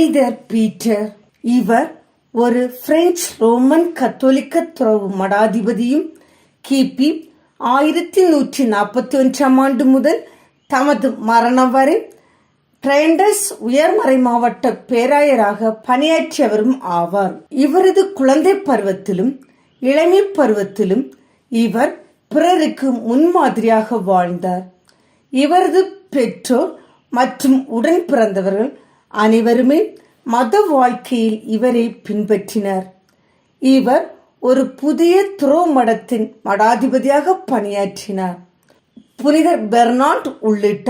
புனிதர் பீட்டர். இவர் ஒரு பிரெஞ்சு ரோமன் கத்தோலிக்க துறவு மடாதிபதியும் கிபி 1141 முதல் தமது மரணம் வரை ட்ரெண்டஸ் உயர்மறை மாவட்ட பேராயராக பணியாற்றியவரும் ஆவார். இவரது குழந்தை பருவத்திலும் இளமை பருவத்திலும் இவர் பிறருக்கு முன்மாதிரியாக வாழ்ந்தார். இவரது பெற்றோர் மற்றும் உடன் பிறந்தவர்கள் அனைவருமே மத வாழ்க்கையில் இவரை பின்பற்றினர். இவர் ஒரு புதிய துறவு மடத்தின் மடாதிபதியாக பணியாற்றினார். புனிதர் பெர்னார்ட் உள்ளிட்ட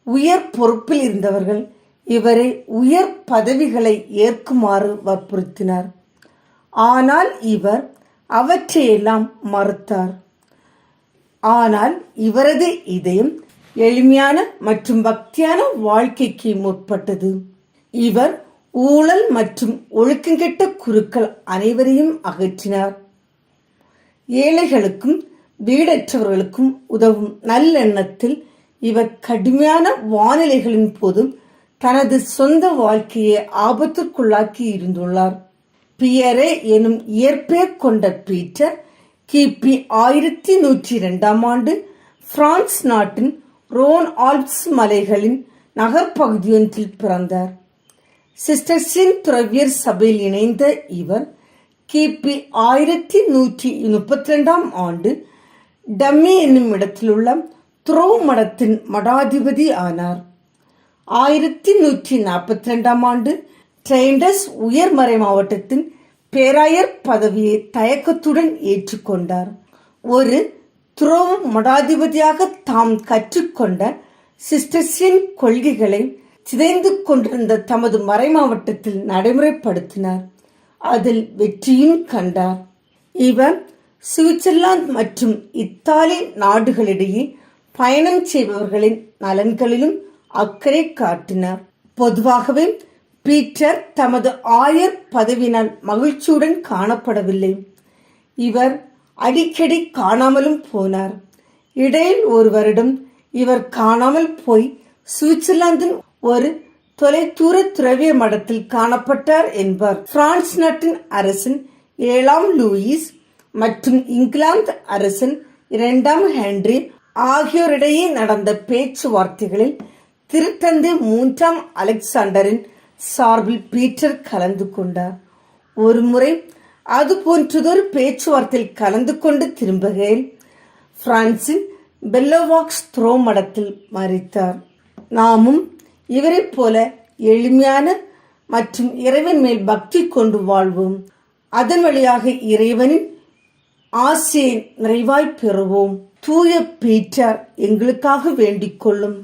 உயர் பொறுப்பில் இருந்தவர்கள் இவரை உயர் பதவிகளை ஏற்குமாறு வற்புறுத்தினார். ஆனால் இவர் அவற்றையெல்லாம் மறுத்தார். ஆனால் இவரது இதயம் எளிமையான மற்றும் பக்தியான வாழ்க்கைக்கு முற்பட்டது. இவர் ஊழல் மற்றும் ஒழுக்கங்கெட்ட குருக்கள் அனைவரையும் அகற்றினார். ஏழைகளுக்கும் வீடற்றவர்களுக்கும் உதவும் நல்லெண்ணத்தில் இவர் கடுமையான வானிலைகளின் போதும் தனது சொந்த வாழ்க்கையை ஆபத்திற்குள்ளாக்கி இருந்துள்ளார். பியரே எனும் இயற்பெயர் கொண்ட பீட்டர் கிபி 1102 பிரான்ஸ் நாட்டின் ரோன் ஆல்ப்ஸ் மலைகளின் நகர்ப்பகுதியொன்றில் பிறந்தார். சிஸ்டர்ஸின் துறவியர் சபையில் இணைந்த இவர் கிபி 1132 டம்மி என்னும் இடத்திலுள்ள துறவு மடத்தின் மடாதிபதி ஆனார். 1142 ட்ரெண்டஸ் உயர்மறை மாவட்டத்தின் பேராயர் பதவியை தயக்கத்துடன் ஏற்றுக்கொண்டார். ஒரு துறவு மடாதிபதியாக தாம் கற்றுக்கொண்ட சிஸ்டர்ஸின் கொள்கைகளை சிதைந்து கொண்டிருந்த தமது மறை மாவட்டத்தில் நடைமுறைப்படுத்தினார். அதில் வெற்றியும் கண்டார். இவர் சுவிட்சர்லாந்து மற்றும் இத்தாலி நாடுகளிடையே பயணம் செய்பவர்களின் நலன்களிலும் அக்கறை காட்டினார். பொதுவாகவே பீட்டர் தமது ஆயர் பதவியினால் மகிழ்ச்சியுடன் காணப்படவில்லை. இவர் அடிக்கடி காணாமலும் போனார். இடையில் ஒரு வருடம் இவர் காணாமல் போய் சுவிட்சர்லாந்தின் ஒரு தொலைதூர துறவிய மடத்தில் காணப்பட்டார் என்பார். பிரான்ஸ் நாட்டின் அரசன் 7ஆம் லூயிஸ் மற்றும் இங்கிலாந்து அரசன் 2ஆம் ஹென்றி ஆகியோரிடையே நடந்த பேச்சுவார்த்தைகளில் திருத்தந்தை 3ஆம் அலெக்சாண்டரின் சார்பில் பீட்டர் கலந்து கொண்டார். ஒரு முறை அது போன்றதொரு பேச்சுவார்த்தையில் கலந்து கொண்டு திரும்புகையில் பிரான்சின் பெல்லோவாக்ஸ் துறவு மடத்தில் மரித்தார். நாமும் இவரை போல எளிமையான மற்றும் இறைவன் மேல் பக்தி கொண்டு வாழ்வோம். அதன் வழியாக இறைவனின் ஆசையை நிறைவாய் பெறுவோம். தூய பீட்டர் எங்களுக்காக வேண்டிக் கொள்ளும்.